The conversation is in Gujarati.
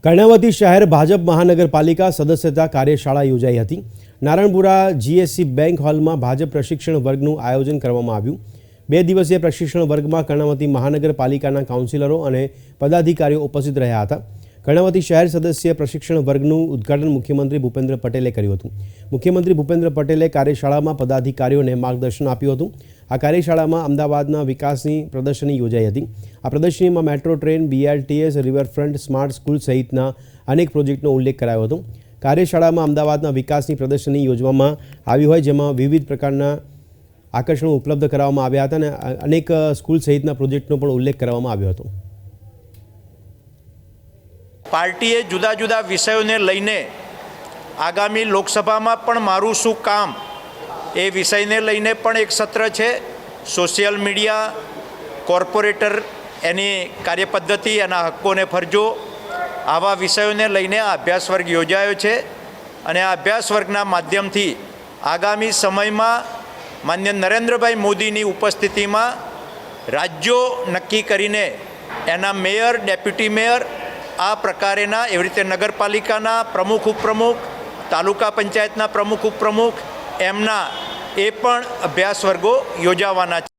કર્ણાવતી શહેર ભાજપ મહાનગરપાલિકા સદસ્યતા કાર્યશાળા યોજાઈ હતી। નારણપુરા જીએસસી બેંક હોલમાં ભાજપ પ્રશિક્ષણ વર્ગનું આયોજન કરવામાં આવ્યું। 2 દિવસીય પ્રશિક્ષણ વર્ગમાં કર્ણાવતી મહાનગરપાલિકાના કાઉન્સિલરો અને પદાધિકારીઓ ઉપસ્થિત રહ્યા હતા। કર્ણાવતી શહેર સદસ્ય પ્રશિક્ષણ વર્ગનું ઉદ્ઘાટન મુખ્યમંત્રી ભૂપેન્દ્ર પટેલે કર્યું હતું। મુખ્યમંત્રી ભૂપેન્દ્ર પટેલે કાર્યશાળામાં પદાધિકારીઓને માર્ગદર્શન આપ્યું હતું। આ કાર્યશાળામાં અમદાવાદના વિકાસની પ્રદર્શની યોજાઈ હતી। આ પ્રદર્શનીમાં metro train, BRTS, riverfront, smart school સહિતના અનેક પ્રોજેક્ટનો ઉલ્લેખ કરાયો હતો। કાર્યશાળામાં અમદાવાદના વિકાસની પ્રદર્શની યોજવામાં આવી હોય જેમાં વિવિધ પ્રકારના આકર્ષણો ઉપલબ્ધ કરાવવામાં આવ્યા હતા અને અનેક સ્કૂલ સહિતના પ્રોજેક્ટનો પણ ઉલ્લેખ કરવામાં આવ્યો હતો। પાર્ટીએ જુદા જુદા વિષયોને લઈને આગામી લોકસભામાં પણ મારું શું કામ એ વિષયને લઈને પણ એક સત્ર છે। સોશિયલ મીડિયા, કોર્પોરેટર, એની કાર્યપદ્ધતિ, એના હક્કો અને ફરજો, આવા વિષયોને લઈને આ અભ્યાસ વર્ગ યોજાયો છે અને આ અભ્યાસ વર્ગના માધ્યમથી આગામી સમયમાં માન્ય નરેન્દ્રભાઈ મોદીની ઉપસ્થિતિમાં રાજ્યો નક્કી કરીને એના મેયર, ડેપ્યુટી મેયર, આ પ્રકારેના એવી રીતે નગરપાલિકાના પ્રમુખ, ઉપપ્રમુખ, તાલુકા પંચાયતના પ્રમુખ, ઉપપ્રમુખ, એમના એ પણ અભ્યાસ વર્ગો યોજાવાના છે।